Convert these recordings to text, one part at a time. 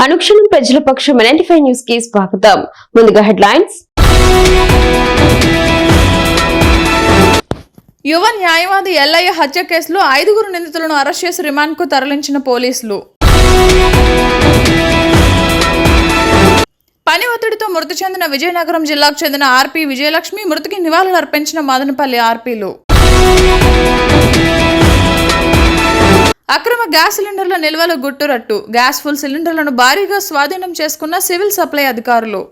అనుక్షణం ప్రజల పక్షం 95 న్యూస్ కి స్వాగతం. ముందుగా హెడ్లైన్స్. యువ న్యాయవాది ఎల్లయ్య హత్య కేసులో 5 నిందితులను అరెస్ట్ చేసి రిమాండ్కు తరలించిన పోలీసులు. పని ఒత్తిడితో మృతి చెందిన విజయనగరం జిల్లాకు చెందిన ఆర్పీ విజయలక్ష్మి మృతికి నివాళులు అర్పించిన మదనపల్లి ఆర్పీలు. అక్రమ గ్యాస్ సిలిండర్ల నిల్వలు గుట్టురట్టు. గ్యాస్ ఫుల్ సిలిండర్లను భారీగా స్వాధీనం చేసుకున్న సివిల్ సప్లై అధికారులు.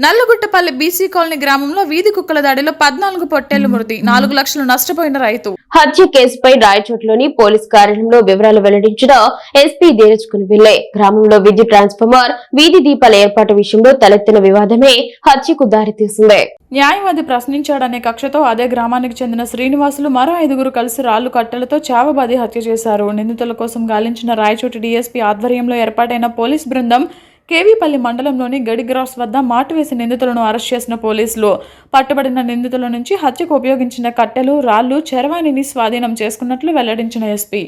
నల్లగుట్టపల్లి బీసీ కాలనీ గ్రామంలో వీధి కుక్కల దాడిలో 14 పొట్టేళ్లు మృతి, 4 లక్షలు నష్టపోయిన రైతు. హత్య కేసుపై రాయచోట్లోని పోలీస్ కార్యాలయంలో వివరాలు వెల్లడించిన ఎస్పీ ధీరజ్ కునివిల్లే. గ్రామంలో విద్యుత్ ట్రాన్స్ఫార్మర్, వీధి దీపాల ఏర్పాటు విషయంలో తలెత్తిన వివాదమే హత్యకు దారితీసింది. న్యాయవాది ప్రశ్నించాడనే కక్షతో అదే గ్రామానికి చెందిన శ్రీనివాసులు మరో 5 కలిసి రాళ్లు కట్టెలతో చావబాది హత్య చేశారు. నిందితుల కోసం గాలించిన రాయచోటి డీఎస్పీ ఆధ్వర్యంలో ఏర్పాటైన పోలీస్ బృందం కేవీపల్లి మండలంలోని గడిగ్రాస్ వద్ద మాటు వేసి నిందితులను అరెస్ట్ చేసిన పోలీసులు పట్టుబడిన నిందితుల నుంచి హత్యకు ఉపయోగించిన కట్టెలు, రాళ్లు, చరవాణిని స్వాధీనం చేసుకున్నట్లు వెల్లడించిన ఎస్పీ.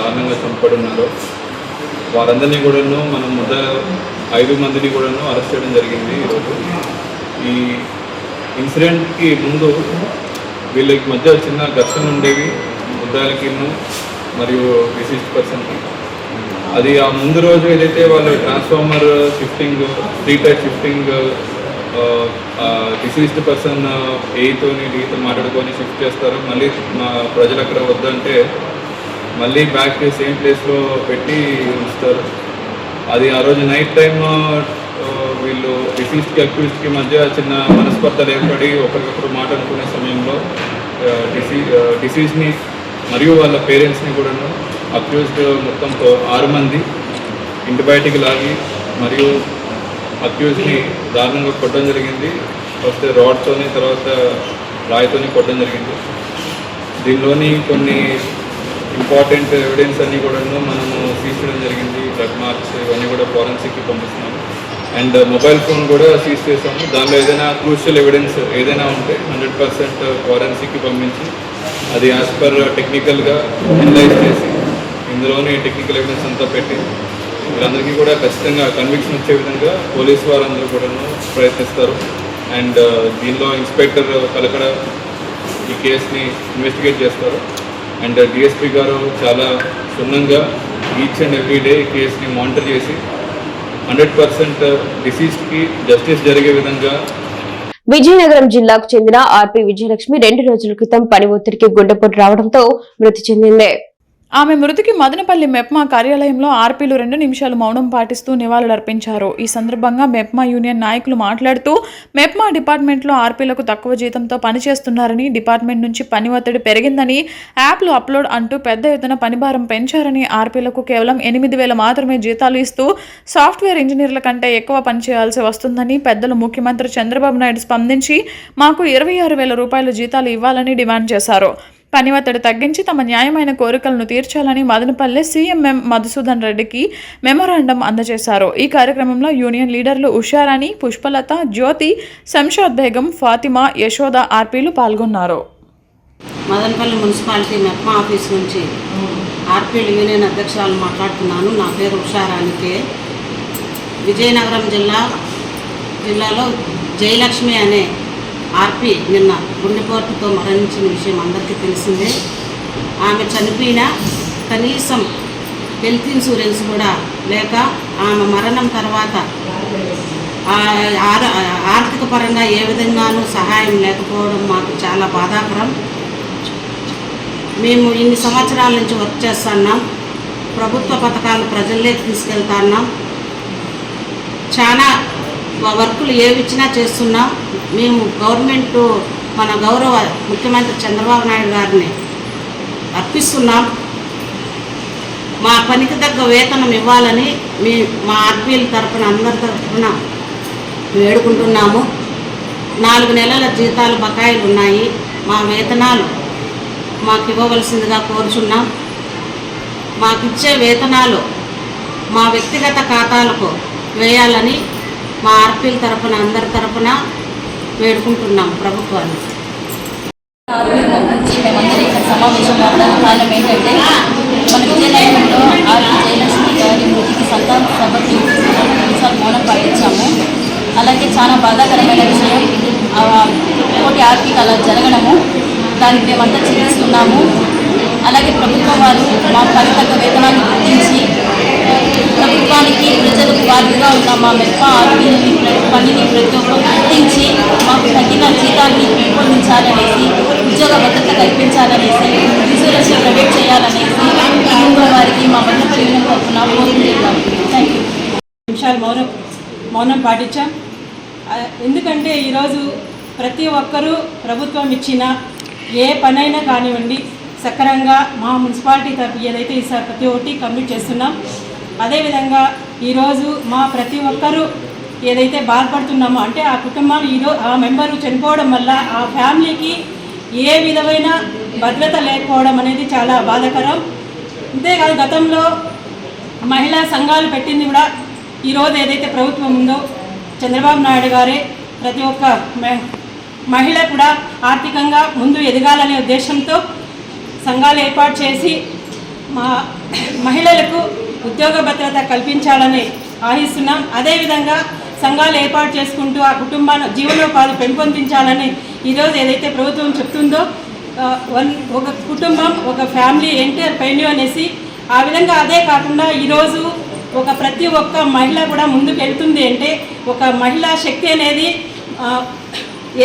దారుణంగా చంపడున్నారు. వారందరినీ కూడాను మనం 5 మందిని కూడాను అరెస్ట్ చేయడం జరిగింది. ఈరోజు ఈ ఇన్సిడెంట్కి ముందు వీళ్ళకి మధ్య చిన్న ఘర్షణ ఉండేవి ముద్దాలకి మరియు డిసీజ్డ్ పర్సన్కి. అది ఆ ముందు రోజు ఏదైతే వాళ్ళు transformer shifting, street light shifting, deceased person ఏతోని డీతో మాట్లాడుకొని షిఫ్ట్ చేస్తారు. మళ్ళీ మా ప్రజలు అక్కడ వద్దంటే మళ్ళీ బ్యాక్ సేమ్ ప్లేస్లో పెట్టి ఉంచుతారు. అది ఆ రోజు నైట్ టైం వీళ్ళు డిసీజ్కి అక్యూజ్కి మధ్య చిన్న మనస్పర్ధలు ఏర్పడి ఒకరికొకరు మాట అనుకునే సమయంలో డిసీజ్ని మరియు వాళ్ళ పేరెంట్స్ని కూడాను అక్యూజ్డ్ మొత్తం 6 మంది ఇంటి బయటికి లాగి మరియు అక్యూజ్ని దారుణంగా కొట్టడం జరిగింది. ఫస్ట్ రాడ్తోని, తర్వాత రాయితోని కొట్టడం జరిగింది. దీనిలోని కొన్ని ఇంపార్టెంట్ ఎవిడెన్స్ అన్నీ కూడాను మనము సీజ్ చేయడం జరిగింది. బ్లడ్ మార్క్స్ ఇవన్నీ కూడా ఫోరెన్సిక్కి పంపిస్తున్నాము. అండ్ మొబైల్ ఫోన్ కూడా సీజ్ చేసాము. దానిలో ఏదైనా క్రూషియల్ ఎవిడెన్స్ ఏదైనా ఉంటే 100% ఫోరెన్సిక్కి పంపించి అది యాజ్ పర్ టెక్నికల్గా అనలైజ్ చేసి ఇందులోని టెక్నికల్ ఎవిడెన్స్ అంతా పెట్టి వీళ్ళందరికీ కూడా ఖచ్చితంగా కన్విక్షన్ వచ్చే విధంగా పోలీసు వారందరూ కూడాను ప్రయత్నిస్తారు. అండ్ దీనిలో ఇన్స్పెక్టర్ కలకడ ఈ కేసుని ఇన్వెస్టిగేట్ చేస్తారు. అండ్ డిఎస్పీ గారు చాలా క్షుణ్ణంగా ఈచ్ అండ్ ఎవ్రీ డే ఈ కేసుని మానిటర్ చేసి 100% డిసీజ్కి జస్టిస్ జరిగే విధంగా. విజయనగరం జిల్లాకు చెందిన ఆర్పీ విజయలక్ష్మి 2 రోజుల క్రితం పని ఒత్తిడికి గుండెపోటు రావడంతో మృతి చెందింది. ఆమె మృతికి మదనపల్లి మెప్మా కార్యాలయంలో ఆర్పీలు 2 నిమిషాలు మౌనం పాటిస్తూ నివాళులర్పించారు. ఈ సందర్భంగా మెప్మా యూనియన్ నాయకులు మాట్లాడుతూ మెప్మా డిపార్ట్మెంట్లో ఆర్పీలకు తక్కువ జీతంతో పనిచేస్తున్నారని, డిపార్ట్మెంట్ నుంచి పని ఒత్తిడి పెరిగిందని, యాప్లు అప్లోడ్ అంటూ పెద్ద ఎత్తున పనిభారం పెంచారని, ఆర్పీలకు కేవలం 8,000 మాత్రమే జీతాలు ఇస్తూ సాఫ్ట్వేర్ ఇంజనీర్ల కంటే ఎక్కువ పనిచేయాల్సి వస్తుందని, పెద్దలు ముఖ్యమంత్రి చంద్రబాబు నాయుడు స్పందించి మాకు 26,000 రూపాయల జీతాలు ఇవ్వాలని డిమాండ్ చేశారు. పని ఒత్తిడి తగ్గించి తమ న్యాయమైన కోరికలను తీర్చాలని మదనపల్లె సీఎంఎం మధుసూదన్ రెడ్డికి మెమోరాండం అందజేశారు. ఈ కార్యక్రమంలో యూనియన్ లీడర్లు ఉషారాణి, పుష్పలత, జ్యోతి, శంషాద్ బేగం, ఫాతిమా, యశోద ఆర్పీలు పాల్గొన్నారు. మదనపల్లి మున్సిపాలిటీ మెప్మా ఆఫీస్ నుంచి ఆర్పీలు యూనియన్ అధ్యక్షురాలు మాట్లాడుతున్నాను. నా పేరు ఉషారాణికే. విజయనగరం జిల్లాలో జయలక్ష్మి అనే ఆర్పీ నిన్న గుండెపోటుతో మరణించిన విషయం అందరికీ తెలిసిందే. ఆమె చనిపోయిన కనీసం హెల్త్ ఇన్సూరెన్స్ కూడా లేక ఆమె మరణం తర్వాత ఆర్థిక పరంగా ఏ విధంగానూ సహాయం లేకపోవడం మాకు చాలా బాధాకరం. మేము ఇన్ని సంవత్సరాల నుంచి వర్క్ చేస్తున్నాం. ప్రభుత్వ పథకాలు ప్రజల్లోకి తీసుకెళ్తున్నాం. చాలా వర్కులు ఏవిచ్చినా చేస్తున్నాం. మేము గవర్నమెంట్ మన గౌరవ ముఖ్యమంత్రి చంద్రబాబు నాయుడు గారిని అర్పిస్తున్నాం. మా పనికి తగ్గ వేతనం ఇవ్వాలని మా ఆర్పీల తరఫున అందరి తరఫున వేడుకుంటున్నాము. 4 నెలల జీతాలు బకాయిలు ఉన్నాయి. మా వేతనాలు మాకు ఇవ్వవలసిందిగా కోరుచున్నాం. మాకిచ్చే వేతనాలు మా వ్యక్తిగత ఖాతాలకు వేయాలని మా ఆర్పీల తరఫున అందరి తరఫున వేడుకుంటున్నాం ప్రభుత్వాన్ని. సమావేశం అవడానికి కారణం ఏంటంటే మన విజయనగరంలో ఆర్పి జయలక్ష్మి గారి మృతికి సంతాప సభకి నిమిషాలు మౌనం పాటించాము. అలాగే చాలా బాధాకరమైన విషయం కోటి ఆర్పికి అలా జరగడము. దానికి మేమంతా చింతిస్తున్నాము. అలాగే ప్రభుత్వం వారు మా తగ్గ వేతనాన్ని గుర్తించి ప్రభుత్వానికి ప్రజలకు బాధ్యతగా ఉన్న మా మెప్ప ఆర్పీని పనిని ప్రతి ఒక్కరు గుర్తించి మాకు తగిన జీతాన్ని పెంపొందించాలనేసి, ఉద్యోగ భద్రత కల్పించాలనేసి, ఇన్సూరెన్స్ ప్రైవేట్ చేయాలనేసి ప్రభుత్వం వారికి మా మద్దతు తరఫున కోరుకుంటున్నాం. Thank you. నిమిషాలు మౌనం పాటించాం. ఎందుకంటే ఈరోజు ప్రతి ఒక్కరూ ప్రభుత్వం ఇచ్చిన ఏ పనైనా కానివ్వండి సక్రమంగా మా మున్సిపాలిటీ తరఫు ఏదైతే ఇస్తారు ప్రతి ఒక్కటి కంప్లీట్ చేస్తున్నాం. అదేవిధంగా ఈరోజు మా ప్రతి ఒక్కరూ ఏదైతే బాధపడుతున్నామో అంటే ఆ కుటుంబాలు ఆ మెంబరు చనిపోవడం వల్ల ఆ ఫ్యామిలీకి ఏ విధమైన భద్రత లేకపోవడం అనేది చాలా బాధాకరం. అంతేకాదు గతంలో మహిళా సంఘాలు పెట్టింది కూడా ఈరోజు ఏదైతే ప్రభుత్వం ఉందో చంద్రబాబు నాయుడు గారే ప్రతి ఒక్క మహిళ కూడా ఆర్థికంగా ముందు ఎదగాలనే ఉద్దేశంతో సంఘాలు ఏర్పాటు చేసి మా మహిళలకు ఉద్యోగ భద్రత కల్పించాలని ఆశిస్తున్నాం. అదేవిధంగా సంఘాలు ఏర్పాటు చేసుకుంటూ ఆ కుటుంబాన్ని జీవనోపాధి పెంపొందించాలని ఈరోజు ఏదైతే ప్రభుత్వం చెప్తుందో ఒక కుటుంబం ఒక ఫ్యామిలీ ఎంటర్‌ప్రెన్యూర్ అనేసి ఆ విధంగా అదే కాకుండా ఈరోజు ప్రతి ఒక్క మహిళ కూడా ముందుకు వెళ్తుంది అంటే ఒక మహిళా శక్తి అనేది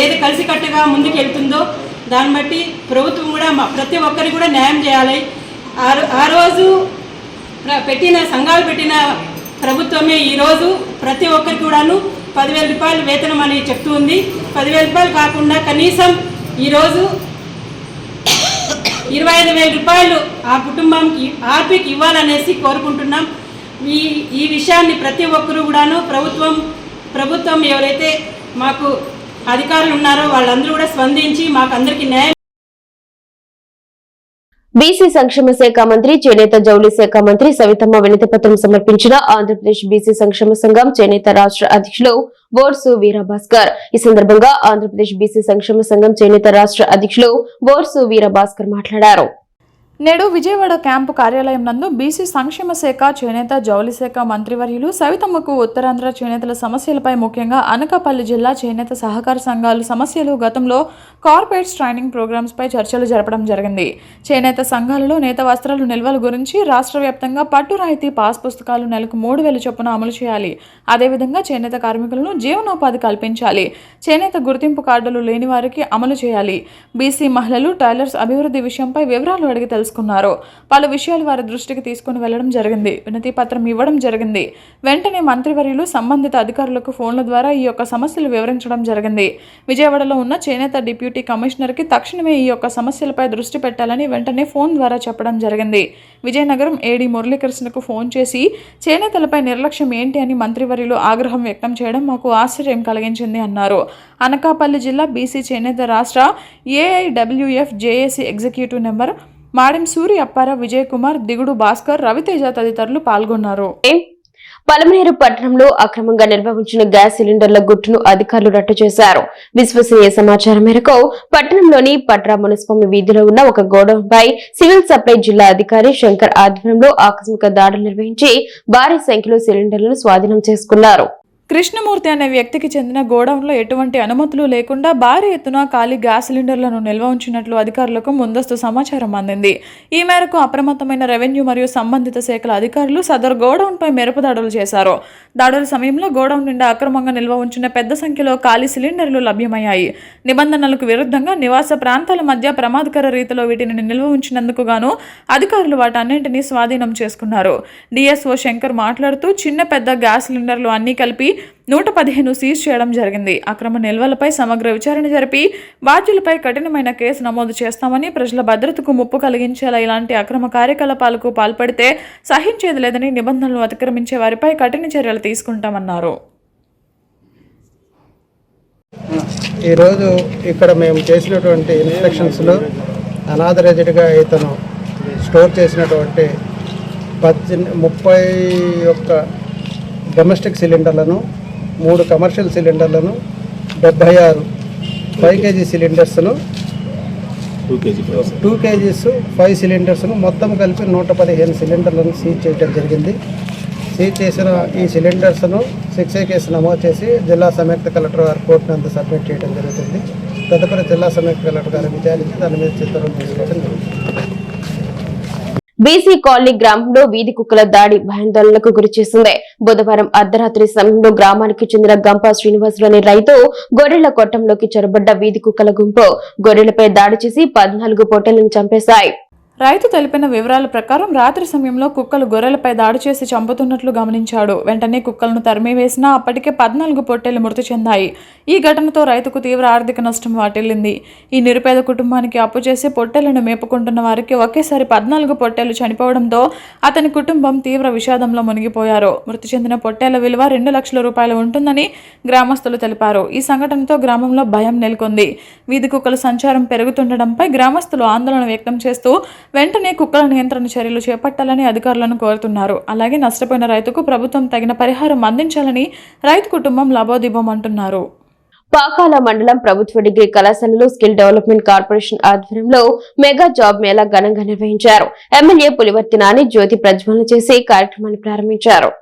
ఏది కలిసికట్టుగా ముందుకు వెళ్తుందో దాన్ని బట్టి ప్రభుత్వం కూడా ప్రతి ఒక్కరికి కూడా న్యాయం చేయాలి. ఆ రోజు సంఘాలు పెట్టిన ప్రభుత్వమే ఈరోజు ప్రతి ఒక్కరికి కూడాను 10,000 రూపాయలు వేతనం అని చెప్తూ ఉంది. 10,000 రూపాయలు కాకుండా కనీసం ఈరోజు 25,000 రూపాయలు ఆ కుటుంబంకి ఆర్పీకి ఇవ్వాలనేసి కోరుకుంటున్నాం. ఈ విషయాన్ని ప్రతి ఒక్కరు కూడాను ప్రభుత్వం ఎవరైతే మాకు అధికారులు ఉన్నారో వాళ్ళందరూ కూడా స్పందించి మాకు అందరికీ న్యాయం. బీసీ సంక్షేమ శాఖ మంత్రి, చేనేత జౌళి శాఖ మంత్రి సవితమ్మ వినతిపత్రం సమర్పించిన ఆంధ్రప్రదేశ్ బీసీ సంక్షేమ సంఘం చేనేత రాష్ట్ర అధ్యక్షులు బోర్సు వీరభాస్కర్. ఈ సందర్భంగా ఆంధ్రప్రదేశ్ బీసీ సంక్షేమ సంఘం చేనేత రాష్ట్ర అధ్యక్షులు బోర్సు వీరభాస్కర్ మాట్లాడారు. నేడు విజయవాడ క్యాంపు కార్యాలయం నందు బీసీ సంక్షేమ శాఖ చేనేత జౌళి శాఖ మంత్రివర్యులు సవితమ్మకు ఉత్తరాంధ్ర చేనేతల సమస్యలపై ముఖ్యంగా అనకాపల్లి జిల్లా చేనేత సహకార సంఘాల సమస్యలు, గతంలో కార్పొరేట్స్ ట్రైనింగ్ ప్రోగ్రామ్స్ పై చర్చలు జరపడం జరిగింది. చేనేత సంఘాలలో నేత వస్త్రాలు నిల్వల గురించి రాష్ట్ర వ్యాప్తంగా పట్టు రాయితీ పాస్ పుస్తకాలు నెలకు 3,000 చొప్పున అమలు చేయాలి. అదేవిధంగా చేనేత కార్మికులను జీవనోపాధి కల్పించాలి. చేనేత గుర్తింపు కార్డులు లేని వారికి అమలు చేయాలి. బీసీ మహిళలు టైలర్స్ అభివృద్ధి విషయంపై వివరాలు అడిగి తెలుసుకున్నారు. పలు విషయాలు వారి దృష్టికి తీసుకుని వెళ్లడం జరిగింది. వినతి పత్రం ఇవ్వడం జరిగింది. వెంటనే మంత్రివర్యులు సంబంధిత అధికారులకు ఫోన్ల ద్వారా ఈ యొక్క సమస్యలు వివరించడం జరిగింది. విజయవాడలో ఉన్న చేనేత డిప్యూటీ కమిషనర్ కి తక్షణమే ఈ యొక్క సమస్యలపై దృష్టి పెట్టాలని వెంటనే ఫోన్ ద్వారా చెప్పడం జరిగింది. విజయనగరం ఏడీ మురళీకృష్ణకు ఫోన్ చేసి చేనేతలపై నిర్లక్ష్యం ఏంటి అని మంత్రివర్యులు ఆగ్రహం వ్యక్తం చేయడం మాకు ఆశ్చర్యం కలిగించింది అన్నారు. అనకాపల్లి జిల్లా బీసీ చేనేత రాష్ట్ర AIWF JAC executive number Madem Suri Appara, Vijay Kumar, Digudu Bhaskar, Raviteja తదితరులు పాల్గొన్నారు. పలమనేరు పట్టణంలో అక్రమంగా నిల్వ ఉంచిన గ్యాస్ సిలిండర్ల గుట్టును అధికారులు రట్టు చేశారు. విశ్వసనీయ సమాచారం మేరకు పట్టణంలోని పట్రా మున్సిపల్ వీధిలో ఉన్న ఒక గోడౌన్ పై సివిల్ సప్లై జిల్లా అధికారి శంకర్ ఆధ్వర్యంలో ఆకస్మిక దాడులు నిర్వహించి భారీ సంఖ్యలో సిలిండర్లను స్వాధీనం చేసుకున్నారు. కృష్ణమూర్తి అనే వ్యక్తికి చెందిన గోడౌన్లో ఎటువంటి అనుమతులు లేకుండా భారీ ఎత్తున ఖాళీ గ్యాస్ సిలిండర్లను నిల్వ ఉంచినట్లు అధికారులకు ముందస్తు సమాచారం అందింది. ఈ మేరకు అప్రమత్తమైన రెవెన్యూ మరియు సంబంధిత శాఖల అధికారులు సదరు గోడౌన్పై మెరుపు దాడులు చేశారు. దాడుల సమయంలో గోడౌన్ నిండా అక్రమంగా నిల్వ ఉంచిన పెద్ద సంఖ్యలో ఖాళీ సిలిండర్లు లభ్యమయ్యాయి. నిబంధనలకు విరుద్ధంగా నివాస ప్రాంతాల మధ్య ప్రమాదకర రీతిలో వీటిని నిల్వ ఉంచినందుకు గాను అధికారులు వాటన్నింటినీ స్వాధీనం చేసుకున్నారు. డిఎస్ఓ శంకర్ మాట్లాడుతూ చిన్న పెద్ద గ్యాస్ సిలిండర్లు అన్నీ కలిపి 115 సీజ్ చేయడం జరిగింది. అక్రమ నిల్వలపై సమగ్ర విచారణ జరిపి బాధ్యులపై కఠినమైన కేసు నమోదు చేస్తామని, ప్రజల భద్రతకు ముప్పు కలిగించేలా ఇలాంటి అక్రమ కార్యకలాపాలకు పాల్పడితే సహించేది లేదని, నిబంధనలు అతిక్రమించే వారిపై కఠిన చర్యలు తీసుకుంటామన్నారు. ఈరోజు ఇక్కడ మేము చేసినటువంటి ఇన్స్పెక్షన్స్లో అనాథరైజ్డ్గా ఇతను స్టోర్ చేసినటువంటి 31 డొమెస్టిక్ సిలిండర్లను, 3 కమర్షియల్ సిలిండర్లను, 76 5 kg సిలిండర్స్ను 2 kgs 5 సిలిండర్స్ను మొత్తం కలిపి 115 సిలిండర్లను సీజ్ చేయడం జరిగింది. సీజ్ చేసిన ఈ సిలిండర్స్ను 6A కేసు నమోదు చేసి జిల్లా సంయుక్త కలెక్టర్ గారి కోర్టు నందు సబ్మిట్ చేయడం జరుగుతుంది. తదుపరి జిల్లా సంయుక్త కలెక్టర్ గారు విచారించి దాని మీద చిత్తూరు తీసుకోవడం జరుగుతుంది. బీసీ కాలనీ గ్రామంలో వీధి కుక్కల దాడి భయాందోళనకు గురి చేసింది. బుధవారం అర్ధరాత్రి సమయంలో గ్రామానికి చెందిన గంప శ్రీనివాసులు అనే రైతు గొర్రెల కొట్టంలోకి చొరబడ్డ వీధి కుక్కల గుంపు గొర్రెలపై దాడి చేసి 14 పొట్టేళ్లను చంపేశాయి. రైతు తెలిపిన వివరాల ప్రకారం రాత్రి సమయంలో కుక్కలు గొర్రెలపై దాడి చేసి చంపుతున్నట్లు గమనించాడు. వెంటనే కుక్కలను తరిమివేసినా అప్పటికే 14 పొట్టేళ్లు మృతి చెందాయి. ఈ ఘటనతో రైతుకు తీవ్ర ఆర్థిక నష్టం వాటిల్లింది. ఈ నిరుపేద కుటుంబానికి అప్పు చేసి పొట్టేళ్లను మేపుకుంటున్న వారికి ఒకేసారి 14 పొట్టేళ్లు చనిపోవడంతో అతని కుటుంబం తీవ్ర విషాదంలో మునిగిపోయారు. మృతి చెందిన పొట్టేళ్ల విలువ 2 లక్షల రూపాయలు ఉంటుందని గ్రామస్తులు తెలిపారు. ఈ సంఘటనతో గ్రామంలో భయం నెలకొంది. వీధి కుక్కల సంచారం పెరుగుతుండటంపై గ్రామస్తులు ఆందోళన వ్యక్తం చేస్తూ వెంటనే కుక్కల నియంత్రణ చర్యలు చేపట్టాలని అధికారులను కోరుతున్నారు. అలాగే నష్టపోయిన రైతుకు ప్రభుత్వం తగిన పరిహారం అందించాలని రైతు కుటుంబం లబోదిబోమంటున్నారు. పాకాల మండలం ప్రభుత్వ డిగ్రీ కళాశాలలో స్కిల్ డెవలప్మెంట్ కార్పొరేషన్ ఆధ్వర్యంలో మెగా జాబ్ మేళా ఘనంగా నిర్వహించారు. ఎమ్మెల్యే పులివర్తి నాని జ్యోతి ప్రజ్వలన చేసి కార్యక్రమాన్ని ప్రారంభించారు.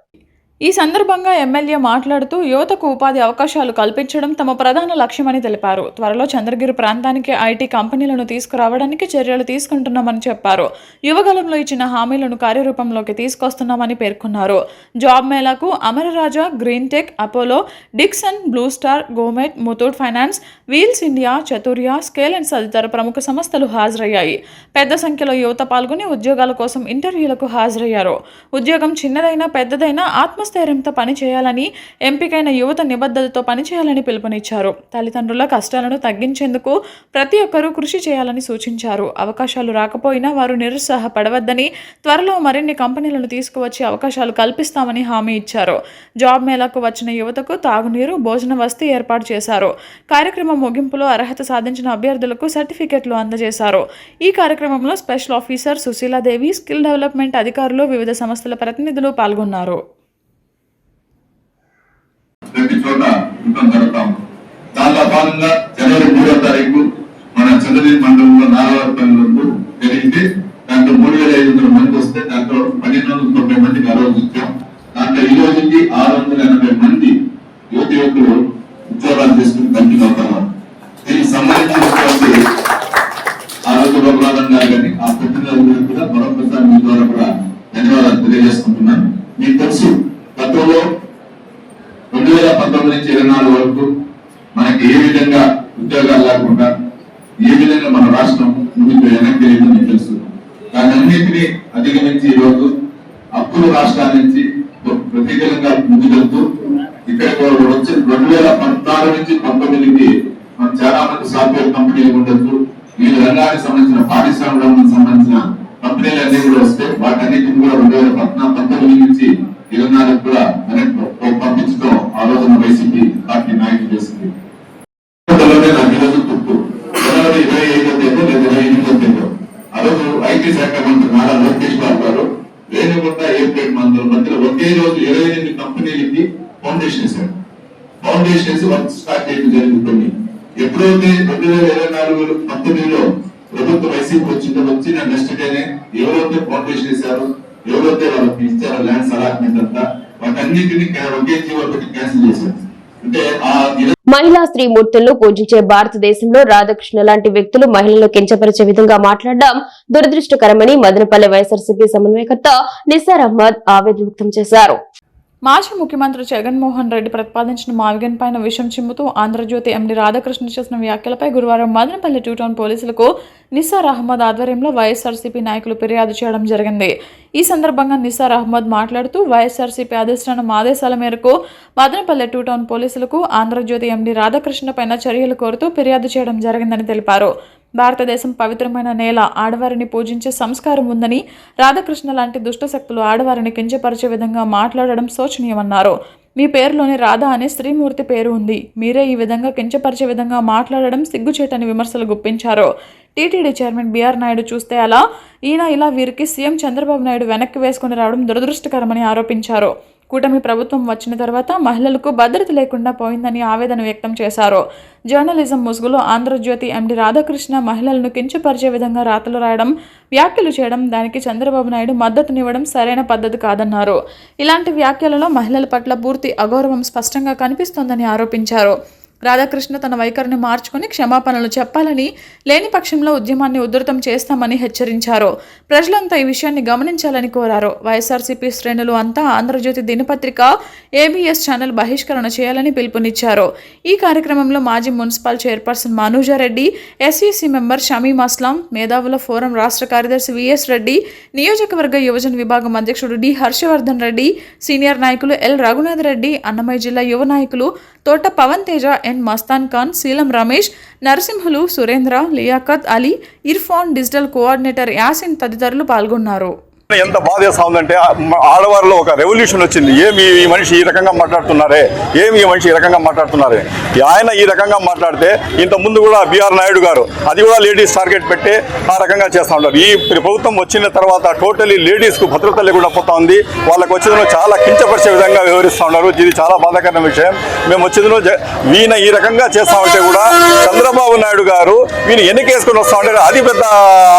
ఈ సందర్భంగా ఎమ్మెల్యే మాట్లాడుతూ యువతకు ఉపాధి అవకాశాలు కల్పించడం తమ ప్రధాన లక్ష్యమని తెలిపారు. త్వరలో చంద్రగిరి ప్రాంతానికి ఐటీ కంపెనీలను తీసుకురావడానికి చర్యలు తీసుకుంటున్నామని చెప్పారు. యువగలంలో ఇచ్చిన హామీలను కార్యరూపంలోకి తీసుకొస్తున్నామని పేర్కొన్నారు. జాబ్ మేళాకు Amararaja, green tech, Apollo, Dixon, blue star, గోమెట్, Muthoot finance, wheels India, Chaturya, scale and తదితర ప్రముఖ సంస్థలు హాజరయ్యాయి. పెద్ద సంఖ్యలో యువత పాల్గొని ఉద్యోగాల కోసం ఇంటర్వ్యూలకు హాజరయ్యారు. ఉద్యోగం చిన్నదైనా పెద్దదైనా ఆత్మస్థైర్యంతో పనిచేయాలని, ఎంపికైన యువత నిబద్ధతతో పనిచేయాలని పిలుపునిచ్చారు. తల్లిదండ్రుల కష్టాలను తగ్గించేందుకు ప్రతి ఒక్కరూ కృషి చేయాలని సూచించారు. అవకాశాలు రాకపోయినా వారు నిరుత్సాహపడవద్దని, త్వరలో మరిన్ని కంపెనీలను తీసుకువచ్చి అవకాశాలు కల్పిస్తామని హామీ ఇచ్చారు. జాబ్ మేళాకు వచ్చిన యువతకు తాగునీరు, భోజన వసతి ఏర్పాటు చేశారు. కార్యక్రమం ముగింపులో అర్హత సాధించిన అభ్యర్థులకు సర్టిఫికెట్లు అందజేశారు. ఈ కార్యక్రమంలో special officer Sushila Devi, skill development అధికారులు, వివిధ సంస్థల ప్రతినిధులు పాల్గొన్నారు. ప్రతి చోట యుద్ధం జరుగుతాం. దానిలో భాగంగా జనవరి 3వ తారీఖు మన చంద్రగిరి మండలంలో 4 జరిగింది. దాంట్లో 3,500 మంది వస్తే దాంట్లో 1,590 మందికి ఆ రోజు ఇచ్చాం. దాంట్లో ఈ రోజుకి 680 మంది యువకులు ఉద్యోగాలు తీసుకుని కంటిన్యూ అవుతున్నారు. దీనికి సంబంధించినటువంటి ఆ రోజు రఘునాథన్ గారు కానీ ఆ ప్రతినిధులకు కూడా మరొకసారి మీ ద్వారా కూడా ధన్యవాదాలు తెలియజేసుకుంటున్నాను. మీకు తెలుసు గతంలో 2019 నుంచి 24 వరకు మనకి ఏ విధంగా ఉద్యోగాలు లేకుండా ఏ విధంగా మన రాష్ట్రం ముందుకు వెనక్కి వెళ్ళిందో మీకు తెలుసు. దాని అన్నింటినీ అధిగమించి ఈరోజు అప్పుల రాష్ట్రాల నుంచి ప్రతీకరంగా ముందుకెళ్తూ ఇక్కడికి వచ్చి 2014 నుంచి 19కి మనం చాలా మంది సాఫ్ట్వేర్ కంపెనీలు ఉండొచ్చు, వివిధ రంగానికి సంబంధించిన పారిశ్రామిక రంగానికి సంబంధించిన కంపెనీలు అన్ని కూడా వస్తే వాటన్నిటిని కూడా 2019 నుంచి 24 కూడా పంపించడం ఆ రోజున వైసీపీ పార్టీ నాయకులు చేసింది. నాకు ఈరోజు గుర్తు జనవరి 25వ తేదీ లేదా 28వ తేదీ ఆ రోజు ఐటీ శాఖ మంత్రి నారా లోకేష్ బాబు గారు రేణుగుంట, ఏప్రిల్ మధ్యలో ఒకే రోజు 28 కంపెనీలకి ఫౌండేషన్ వేశారు. ఫౌండేషన్ వేసి వర్క్ స్టార్ట్ చేయడం జరుగుతుంది. ఎప్పుడైతే 2024 19లో ప్రభుత్వం వైసీపీ వచ్చిన నెక్స్ట్ డేనే ఎవరైతే ఫౌండేషన్ వేశారో, ఎవరైతే వాళ్ళకి ఇచ్చారో ల్యాండ్స్ అలాట్మెంట్ అంతా వాటన్నిటిని ఒకే జీవోకి క్యాన్సిల్ చేశారు. అంటే మహిళా స్త్రీమూర్తులను పూజించే భారతదేశంలో రాధాకృష్ణ లాంటి వ్యక్తులు మహిళలను కించపరిచే విధంగా మాట్లాడడం దురదృష్టకరమని మదనపల్లె వైఎస్ఆర్సీపీ సమన్వయకర్త నిసార్ అహ్మద్ ఆవేదన వ్యక్తం చేశారు. మాజీ ముఖ్యమంత్రి జగన్మోహన్ రెడ్డి ప్రతిపాదించిన మావిగన్ పైన విషం చిమ్ముతూ ఆంధ్రజ్యోతి ఎండీ రాధాకృష్ణ చేసిన వ్యాఖ్యలపై గురువారం మదనపల్లి 2 టౌన్ పోలీసులకు నిసార్ అహ్మద్ ఆధ్వర్యంలో వైఎస్ఆర్సీపీ నాయకులు ఫిర్యాదు చేయడం జరిగింది. ఈ సందర్భంగా నిసార్ అహ్మద్ మాట్లాడుతూ వైఎస్ఆర్సీపీ అధిష్టానం ఆదేశాల మేరకు మదనపల్లి 2 టౌన్ పోలీసులకు ఆంధ్రజ్యోతి ఎండీ రాధాకృష్ణ పైన చర్యలు కోరుతూ ఫిర్యాదు చేయడం జరిగిందని తెలిపారు. భారతదేశం పవిత్రమైన నేల, ఆడవారిని పూజించే సంస్కారం ఉందని, రాధాకృష్ణ లాంటి దుష్టశక్తులు ఆడవారిని కించపరిచే విధంగా మాట్లాడడం శోచనీయమన్నారు. మీ పేరులోని రాధా అనే స్త్రీమూర్తి పేరు ఉంది, మీరే ఈ విధంగా కించపరిచే విధంగా మాట్లాడడం సిగ్గుచేటని విమర్శలు గుప్పించారు. టీటీడీ చైర్మన్ బీఆర్ నాయుడు చూస్తే అలా, ఈయన ఇలా వీరికి సీఎం చంద్రబాబు నాయుడు వెనక్కి వేసుకుని రావడం దురదృష్టకరమని ఆరోపించారు. కూటమి ప్రభుత్వం వచ్చిన తర్వాత మహిళలకు భద్రత లేకుండా పోయిందని ఆవేదన వ్యక్తం చేశారు. జర్నలిజం ముసుగులో ఆంధ్రజ్యోతి ఎండి రాధాకృష్ణ మహిళలను కించపరిచే విధంగా రాతలు రాయడం, వ్యాఖ్యలు చేయడం, దానికి చంద్రబాబు నాయుడు మద్దతునివ్వడం సరైన పద్ధతి కాదన్నారు. ఇలాంటి వ్యాఖ్యలలో మహిళల పట్ల పూర్తి అగౌరవం స్పష్టంగా కనిపిస్తోందని ఆరోపించారు. రాధాకృష్ణ తన వైఖరిని మార్చుకుని క్షమాపణలు చెప్పాలని, లేని పక్షంలో ఉద్యమాన్ని ఉధృతం చేస్తామని హెచ్చరించారు. ప్రజలంతా ఈ విషయాన్ని గమనించాలని కోరారు. వైఎస్ఆర్సీపీ శ్రేణులు అంతా ఆంధ్రజ్యోతి దినపత్రిక, ఏబీఎస్ ఛానల్ బహిష్కరణ చేయాలని పిలుపునిచ్చారు. ఈ కార్యక్రమంలో మాజీ municipal chairperson Manujareddy, SEC member Shamim Aslam, మేధావుల ఫోరం రాష్ట్ర కార్యదర్శి విఎస్ రెడ్డి, నియోజకవర్గ యువజన విభాగం అధ్యక్షుడు డి హర్షవర్ధన్ రెడ్డి, సీనియర్ నాయకులు ఎల్ రఘునాథ్ రెడ్డి, అన్నమయ్య జిల్లా యువ నాయకులు తోట పవన్ తేజ, ఎన్ మస్తాన్ ఖాన్, శీలం రమేష్, నరసింహులు, సురేంద్ర, లియాఖత్ అలీ, ఇర్ఫాన్, డిజిటల్ కోఆర్డినేటర్ యాసిన్ తదితరులు పాల్గొన్నారు. ఎంత బాధేస్తా ఉందంటే ఆడవారిలో ఒక రెవల్యూషన్ వచ్చింది. ఏమి ఈ మనిషి ఈ రకంగా మాట్లాడుతున్నారే, ఏమి ఈ మనిషి ఈ రకంగా మాట్లాడుతున్నారే. ఆయన ఈ రకంగా మాట్లాడితే ఇంత ముందు కూడా బిఆర్ నాయుడు గారు అది కూడా లేడీస్ టార్గెట్ పెట్టి ఆ రకంగా చేస్తూ ఉంటారు. ఈ ప్రభుత్వం వచ్చిన తర్వాత టోటలీ లేడీస్కు భద్రత లేకుండా పోతా ఉంది. వాళ్ళకి వచ్చేందులో చాలా కించపరిచే విధంగా వ్యవహరిస్తూ ఉన్నారు. ఇది చాలా బాధాకరమైన విషయం. మేము వచ్చేందులో ఈయన ఈ రకంగా చేస్తూ ఉంటే కూడా చంద్రబాబు నాయుడు గారు ఈయన ఎన్నికేసుకొని వస్తూ ఉంటే అది పెద్ద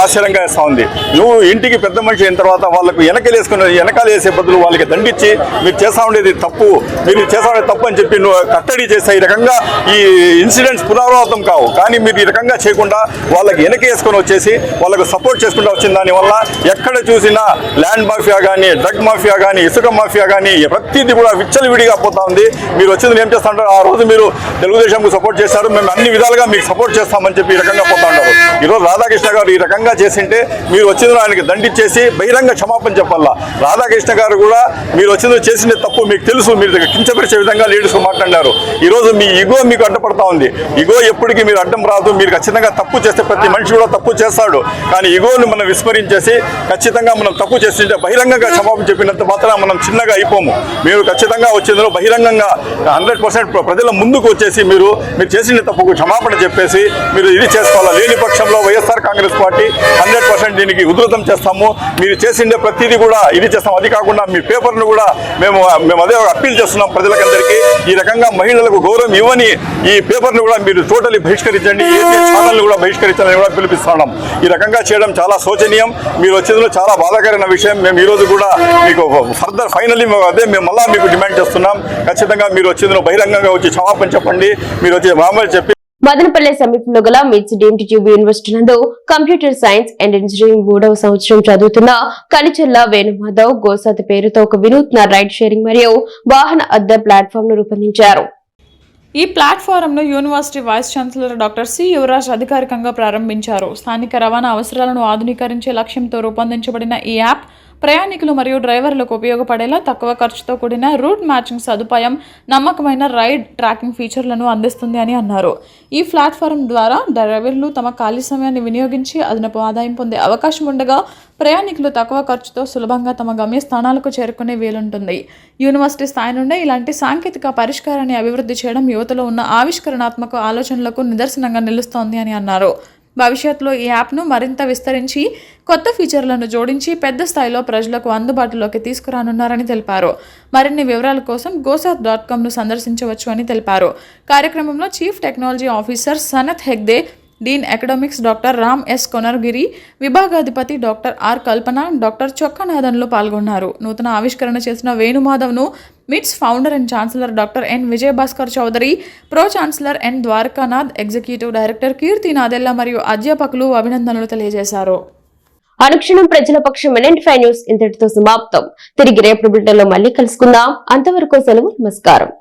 ఆశ్చర్యంగా ఇస్తూ ఉంది. నువ్వు ఇంటికి పెద్ద మనిషి అయిన తర్వాత వాళ్ళకు వెనకాల వేసే బదులు వాళ్ళకి దండించి మీరు చేస్తా ఉండేది తప్పు, మీరు చేస్తా ఉండేది తప్పు అని చెప్పి నువ్వు కట్టడి చేసే ఈ రకంగా ఈ ఇన్సిడెంట్స్ పునరావృతం కావు. కానీ మీరు ఈ రకంగా చేయకుండా వాళ్ళకి వెనకేసుకొని వచ్చేసి వాళ్ళకు సపోర్ట్ చేసుకుంటూ వచ్చిన దానివల్ల ఎక్కడ చూసినా ల్యాండ్ మాఫియా కానీ, డ్రగ్ మాఫియా కానీ, ఇసుక మాఫియా కానీ ప్రతిదీ కూడా విచ్చలవిడిగా పోతా ఉంది. మీరు వచ్చింది ఏం చేస్తా ఉంటారు, ఆ రోజు మీరు తెలుగుదేశంకు సపోర్ట్ చేశారు, మేము అన్ని విధాలుగా మీకు సపోర్ట్ చేస్తామని చెప్పి ఈ రకంగా పోతా ఉంటారు. ఈరోజు రాధాకృష్ణ గారు ఈ రకంగా చేసింటే మీరు వచ్చిందో ఆయనకి దండించేసి బహిరంగ క్షమాపణ చెప్పాలా. రాధాకృష్ణ గారు కూడా మీరు వచ్చిందో చేసిన తప్పు మీకు తెలుసు, మీరు కించపరిచే విధంగా లేడీస్ మాట్లాడారు. ఈరోజు మీ ఇగో మీకు అడ్డపడతా ఉంది. ఇగో ఎప్పటికీ మీరు అడ్డం రాదు. మీరు ఖచ్చితంగా తప్పు చేస్తే ప్రతి మనిషి కూడా తప్పు చేస్తాడు. కానీ ఇగోను మనం విస్మరించేసి ఖచ్చితంగా మనం తప్పు చేస్తుంటే బహిరంగంగా క్షమాపణ చెప్పినంత మాత్రం మనం చిన్నగా అయిపోము. మీరు ఖచ్చితంగా వచ్చేందులో బహిరంగంగా 100% ప్రజల ముందుకు వచ్చేసి మీరు చేసిన తప్పుకు క్షమాపణ చెప్పేసి మీరు ఇది చేసుకోవాలా. లేని పక్షంలో వైఎస్ఆర్ కాంగ్రెస్ పార్టీ 100% దీనికి ఉధృతం చేస్తాము. మీరు చేసిండే ప్రతిదీ కూడా ఇది చేస్తాం. అది కాకుండా మీ పేపర్ను కూడా మేము అదే అప్పీల్ చేస్తున్నాం ప్రజలకందరికీ. ఈ రకంగా మహిళలకు గౌరవం ఇవ్వని ఈ పేపర్ను కూడా మీరు టోటలీ బహిష్కరించండి, ఛానల్ని కూడా బహిష్కరించాలని కూడా పిలిపిస్తున్నాం. ఈ రకంగా చేయడం చాలా శోచనీయం. మీరు వచ్చేందులో చాలా బాధాకరమైన విషయం. మేము ఈరోజు కూడా మీకు ఫర్దర్ ఫైనల్లీ మేము మళ్ళా మీకు డిమాండ్ చేస్తున్నాం. ఖచ్చితంగా మీరు వచ్చేందులో బహిరంగంగా వచ్చి క్షమాపణ చెప్పండి. మీరు వచ్చి మామూలు చెప్పి మదనపల్లె సమీపంలో గల మిట్స్ డీమ్డ్ యూనివర్సిటీ నందు కంప్యూటర్ సైన్స్ అండ్ ఇంజనీరింగ్ 3వ సంవత్సరం చదువుతున్న కనిచెల్ల వేణుమాధవ్ గోసాతి పేరుతో ఒక వినూత్న రైడ్ షేరింగ్ మరియు వాహన అద్దె ప్లాట్ఫామ్ ను రూపొందించారు. ఈ ప్లాట్ఫారంను university vice chancellor doctor C Yuvaraj అధికారికంగా ప్రారంభించారు. స్థానిక రవాణా అవసరాలను ఆధునీకరించే లక్ష్యంతో రూపొందించబడిన ఈ యాప్ ప్రయాణికులు మరియు డ్రైవర్లకు ఉపయోగపడేలా తక్కువ ఖర్చుతో కూడిన రూట్ మ్యాచింగ్ సదుపాయం, నమ్మకమైన రైడ్ ట్రాకింగ్ ఫీచర్లను అందిస్తుంది అని అన్నారు. ఈ ప్లాట్ఫారం ద్వారా డ్రైవర్లు తమ ఖాళీ సమయాన్ని వినియోగించి అదనపు ఆదాయం పొందే అవకాశం ఉండగా ప్రయాణికులు తక్కువ ఖర్చుతో సులభంగా తమ గమ్యస్థానాలకు చేరుకునే వీలుంటుంది. యూనివర్సిటీ స్థాయి నుండే ఇలాంటి సాంకేతిక పరిష్కారాన్ని అభివృద్ధి చేయడం యువతలో ఉన్న ఆవిష్కరణాత్మక ఆలోచనలకు నిదర్శనంగా నిలుస్తోంది అని అన్నారు. భవిష్యత్తులో ఈ యాప్ను మరింత విస్తరించి కొత్త ఫీచర్లను జోడించి పెద్ద స్థాయిలో ప్రజలకు అందుబాటులోకి తీసుకురానున్నారని తెలిపారు. మరిన్ని వివరాల కోసం gosath.com సందర్శించవచ్చు అని తెలిపారు. కార్యక్రమంలో chief technology officer Sanath Hegde, dean academics doctor Ram S Konargiri, విభాగాధిపతి డాక్టర్ ఆర్ కల్పన, డాక్టర్ చొక్కనాథన్లు పాల్గొన్నారు. నూతన ఆవిష్కరణ చేసిన వేణుమాధవ్ను MITS founder and chancellor doctor N Vijayabhaskar Chowdary, pro chancellor N Dwarakanath, executive director Keerthi Nadella మరియు అధ్యాపకులు అభినందనలు తెలియజేశారు. అనుక్షణం ప్రజల పక్షం 95 న్యూస్ ఇంతటితో సమాప్తం. తిరిగి రేపు బులెటిన్లో మళ్ళీ కలుసుకుందాం. అంతవరకు సెలవు, నమస్కారం.